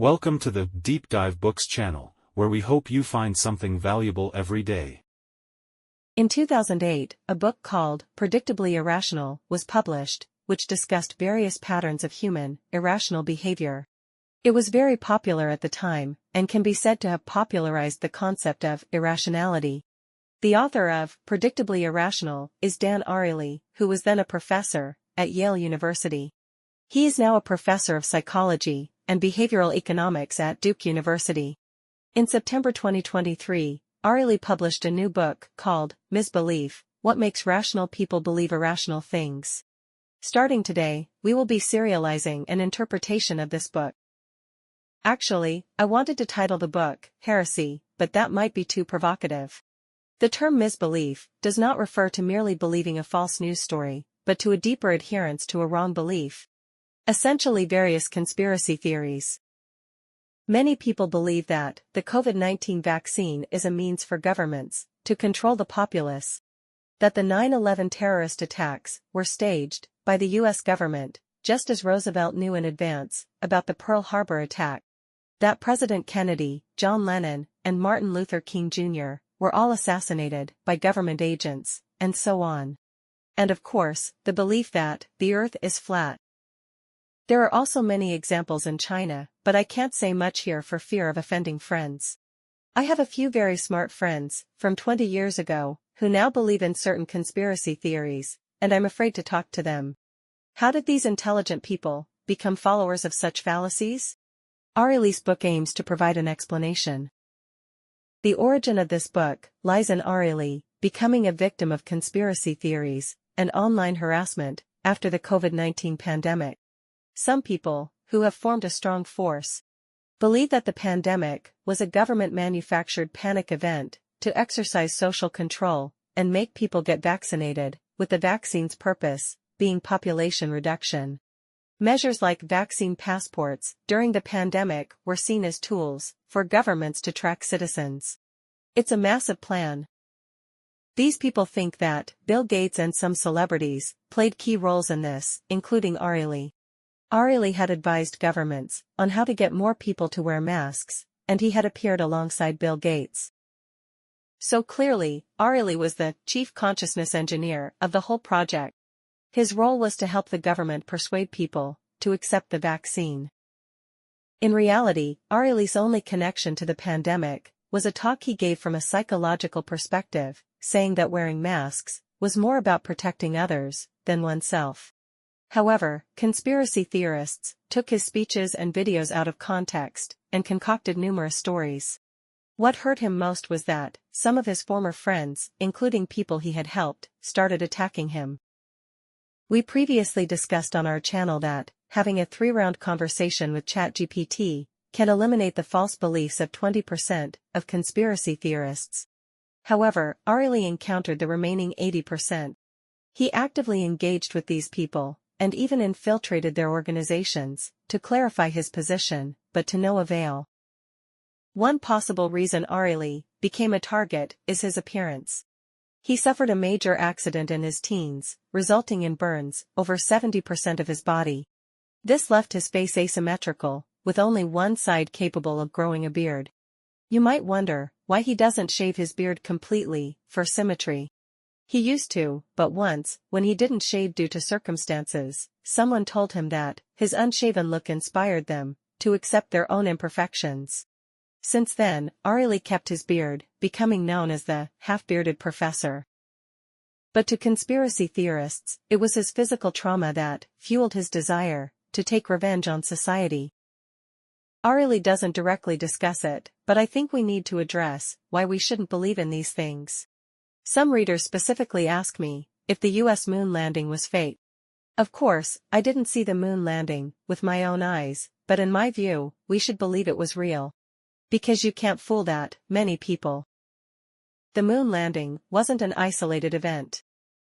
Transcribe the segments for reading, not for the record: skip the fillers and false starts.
Welcome to the Deep Dive Books channel, where we hope you find something valuable every day. In 2008, a book called Predictably Irrational was published, which discussed various patterns of human, irrational behavior. It was very popular at the time, and can be said to have popularized the concept of irrationality. The author of Predictably Irrational is Dan Ariely, who was then a professor at Yale University. He is now a professor of psychology and behavioral economics at Duke University. In September 2023, Ariely published a new book called Misbelief: What Makes Rational People Believe Irrational Things. Starting today, we will be serializing an interpretation of this book. Actually, I wanted to title the book Heresy, but that might be too provocative. The term misbelief does not refer to merely believing a false news story, but to a deeper adherence to a wrong belief. Essentially various conspiracy theories. Many people believe that the COVID-19 vaccine is a means for governments to control the populace, that the 9/11 terrorist attacks were staged by the U.S. government, just as Roosevelt knew in advance about the Pearl Harbor attack, that President Kennedy, John Lennon, and Martin Luther King Jr. were all assassinated by government agents, and so on. And of course, the belief that the Earth is flat. There are also many examples in China, but I can't say much here for fear of offending friends. I have a few very smart friends, from 20 years ago, who now believe in certain conspiracy theories, and I'm afraid to talk to them. How did these intelligent people become followers of such fallacies? Ariely's book aims to provide an explanation. The origin of this book lies in Ariely becoming a victim of conspiracy theories and online harassment after the COVID-19 pandemic. Some people, who have formed a strong force, believe that the pandemic was a government-manufactured panic event to exercise social control and make people get vaccinated, with the vaccine's purpose being population reduction. Measures like vaccine passports during the pandemic were seen as tools for governments to track citizens. It's a massive plan. These people think that Bill Gates and some celebrities played key roles in this, including Ariely. Ariely had advised governments on how to get more people to wear masks, and he had appeared alongside Bill Gates. So clearly, Ariely was the chief consciousness engineer of the whole project. His role was to help the government persuade people to accept the vaccine. In reality, Ariely's only connection to the pandemic was a talk he gave from a psychological perspective, saying that wearing masks was more about protecting others than oneself. However, conspiracy theorists took his speeches and videos out of context and concocted numerous stories. What hurt him most was that some of his former friends, including people he had helped, started attacking him. We previously discussed on our channel that having a 3-round conversation with ChatGPT can eliminate the false beliefs of 20% of conspiracy theorists. However, Ariely encountered the remaining 80%. He actively engaged with these people, and even infiltrated their organizations, to clarify his position, but to no avail. One possible reason Ariely became a target is his appearance. He suffered a major accident in his teens, resulting in burns over 70% of his body. This left his face asymmetrical, with only one side capable of growing a beard. You might wonder why he doesn't shave his beard completely, for symmetry. He used to, but once, when he didn't shave due to circumstances, someone told him that his unshaven look inspired them to accept their own imperfections. Since then, Ariely kept his beard, becoming known as the half-bearded professor. But to conspiracy theorists, it was his physical trauma that fueled his desire to take revenge on society. Ariely doesn't directly discuss it, but I think we need to address why we shouldn't believe in these things. Some readers specifically ask me if the U.S. moon landing was fake. Of course, I didn't see the moon landing with my own eyes, but in my view, we should believe it was real. Because you can't fool that many people. The moon landing wasn't an isolated event.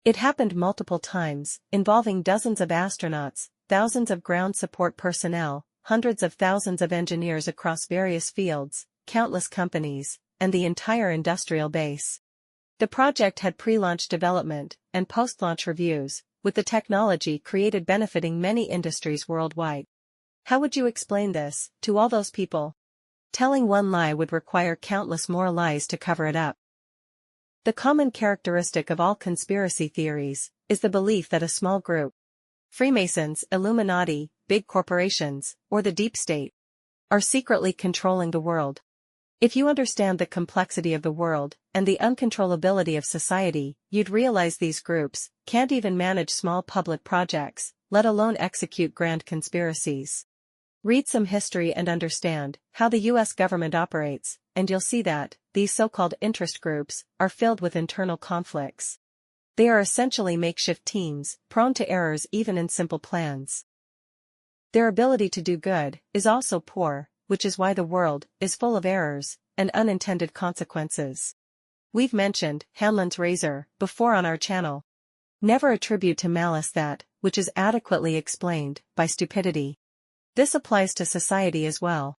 It happened multiple times, involving dozens of astronauts, thousands of ground support personnel, hundreds of thousands of engineers across various fields, countless companies, and the entire industrial base. The project had pre-launch development and post-launch reviews, with the technology created benefiting many industries worldwide. How would you explain this to all those people? Telling one lie would require countless more lies to cover it up. The common characteristic of all conspiracy theories is the belief that a small group, Freemasons, Illuminati, big corporations, or the deep state, are secretly controlling the world. If you understand the complexity of the world and the uncontrollability of society, you'd realize these groups can't even manage small public projects, let alone execute grand conspiracies. Read some history and understand how the US government operates, and you'll see that these so-called interest groups are filled with internal conflicts. They are essentially makeshift teams, prone to errors even in simple plans. Their ability to do good is also poor, which is why the world is full of errors and unintended consequences. We've mentioned Hamlin's razor before on our channel. Never attribute to malice that which is adequately explained by stupidity. This applies to society as well.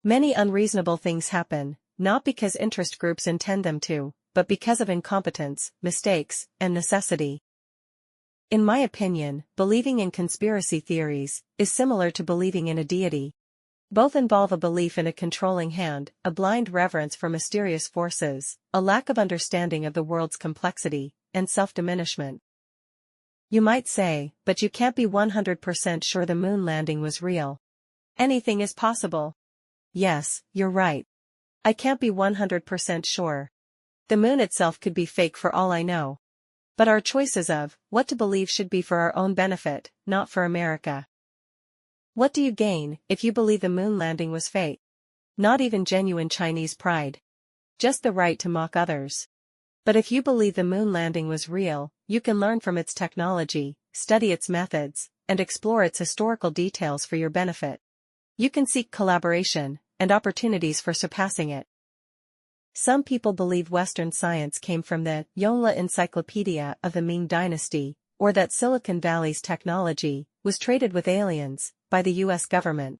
Many unreasonable things happen, not because interest groups intend them to, but because of incompetence, mistakes, and necessity. In my opinion, believing in conspiracy theories is similar to believing in a deity. Both involve a belief in a controlling hand, a blind reverence for mysterious forces, a lack of understanding of the world's complexity, and self-diminishment. You might say, but you can't be 100% sure the moon landing was real. Anything is possible. Yes, you're right. I can't be 100% sure. The moon itself could be fake for all I know. But our choices of what to believe should be for our own benefit, not for America. What do you gain if you believe the moon landing was fake? Not even genuine Chinese pride. Just the right to mock others. But if you believe the moon landing was real, you can learn from its technology, study its methods, and explore its historical details for your benefit. You can seek collaboration and opportunities for surpassing it. Some people believe Western science came from the Yonhla Encyclopedia of the Ming Dynasty, or that Silicon Valley's technology was traded with aliens by the US government.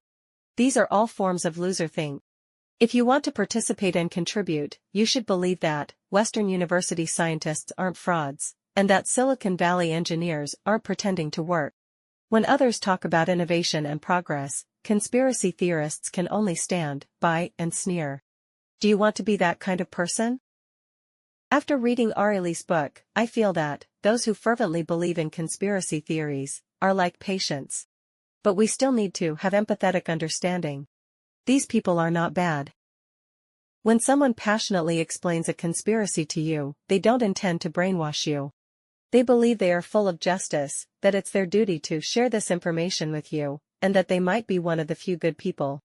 These are all forms of loser think. If you want to participate and contribute, you should believe that Western university scientists aren't frauds, and that Silicon Valley engineers aren't pretending to work. When others talk about innovation and progress, conspiracy theorists can only stand by and sneer. Do you want to be that kind of person? After reading Ariely's book, I feel that those who fervently believe in conspiracy theories are like patients. But we still need to have empathetic understanding. These people are not bad. When someone passionately explains a conspiracy to you, they don't intend to brainwash you. They believe they are full of justice, that it's their duty to share this information with you, and that they might be one of the few good people.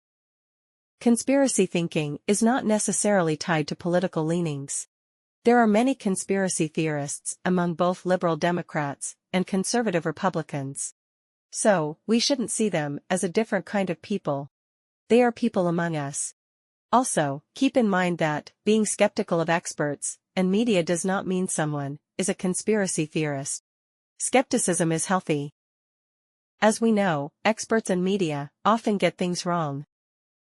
Conspiracy thinking is not necessarily tied to political leanings. There are many conspiracy theorists among both liberal Democrats and conservative Republicans. So, we shouldn't see them as a different kind of people. They are people among us. Also, keep in mind that being skeptical of experts and media does not mean someone is a conspiracy theorist. Skepticism is healthy. As we know, experts and media often get things wrong.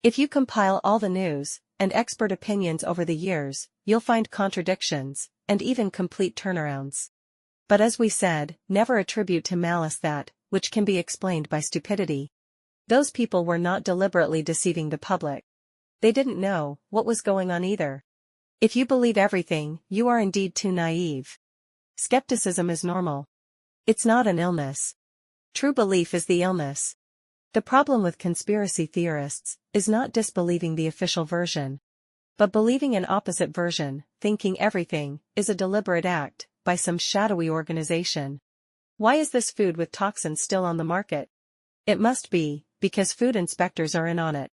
If you compile all the news and expert opinions over the years, you'll find contradictions and even complete turnarounds. But as we said, never attribute to malice that which can be explained by stupidity. Those people were not deliberately deceiving the public. They didn't know what was going on either. If you believe everything, you are indeed too naive. Skepticism is normal. It's not an illness. True belief is the illness. The problem with conspiracy theorists is not disbelieving the official version, but believing an opposite version, thinking everything is a deliberate act by some shadowy organization. Why is this food with toxins still on the market? It must be because food inspectors are in on it.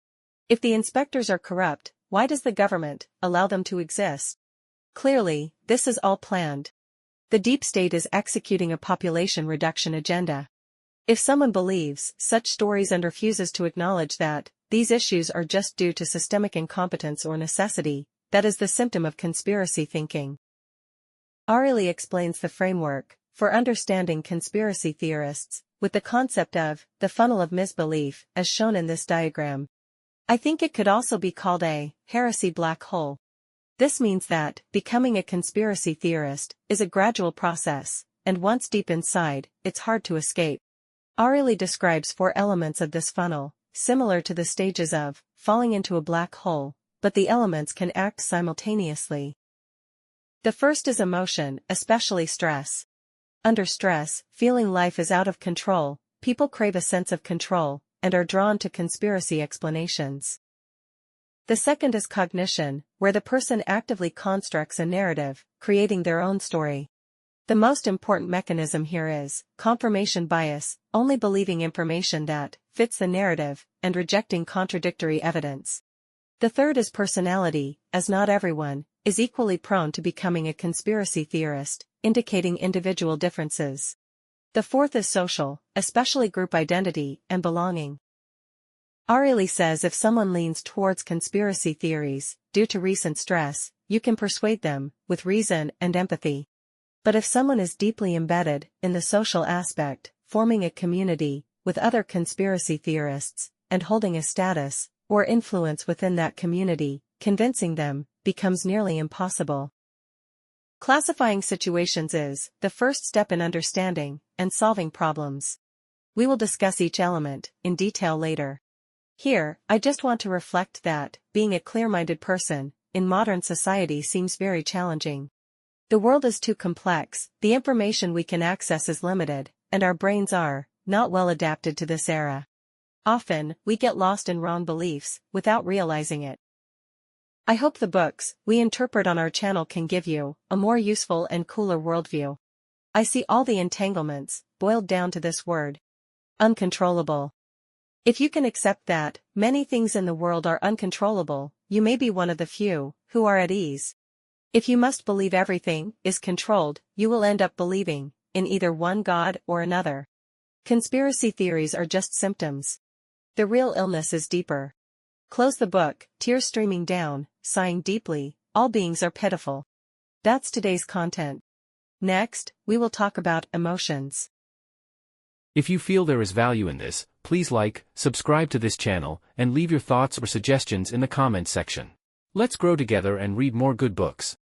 If the inspectors are corrupt, why does the government allow them to exist? Clearly, this is all planned. The deep state is executing a population reduction agenda. If someone believes such stories and refuses to acknowledge that these issues are just due to systemic incompetence or necessity, that is the symptom of conspiracy thinking. Ariely explains the framework for understanding conspiracy theorists with the concept of the funnel of misbelief as shown in this diagram. I think it could also be called a heresy black hole. This means that becoming a conspiracy theorist is a gradual process, and once deep inside, it's hard to escape. Ariely describes 4 elements of this funnel, similar to the stages of falling into a black hole, but the elements can act simultaneously. The first is emotion, especially stress. Under stress, feeling life is out of control, people crave a sense of control, and are drawn to conspiracy explanations. The second is cognition, where the person actively constructs a narrative, creating their own story. The most important mechanism here is confirmation bias, only believing information that fits the narrative, and rejecting contradictory evidence. The third is personality, as not everyone is equally prone to becoming a conspiracy theorist, indicating individual differences. The fourth is social, especially group identity and belonging. Ariely says if someone leans towards conspiracy theories, due to recent stress, you can persuade them, with reason and empathy. But if someone is deeply embedded in the social aspect, forming a community with other conspiracy theorists, and holding a status or influence within that community, convincing them becomes nearly impossible. Classifying situations is the first step in understanding and solving problems. We will discuss each element in detail later. Here, I just want to reflect that being a clear-minded person in modern society seems very challenging. The world is too complex, the information we can access is limited, and our brains are not well adapted to this era. Often, we get lost in wrong beliefs without realizing it. I hope the books we interpret on our channel can give you a more useful and cooler worldview. I see all the entanglements boiled down to this word: uncontrollable. If you can accept that many things in the world are uncontrollable, you may be one of the few who are at ease. If you must believe everything is controlled, you will end up believing in either one god or another. Conspiracy theories are just symptoms. The real illness is deeper. Close the book, tears streaming down, sighing deeply, all beings are pitiful. That's today's content. Next, we will talk about emotions. If you feel there is value in this, please like, subscribe to this channel, and leave your thoughts or suggestions in the comments section. Let's grow together and read more good books.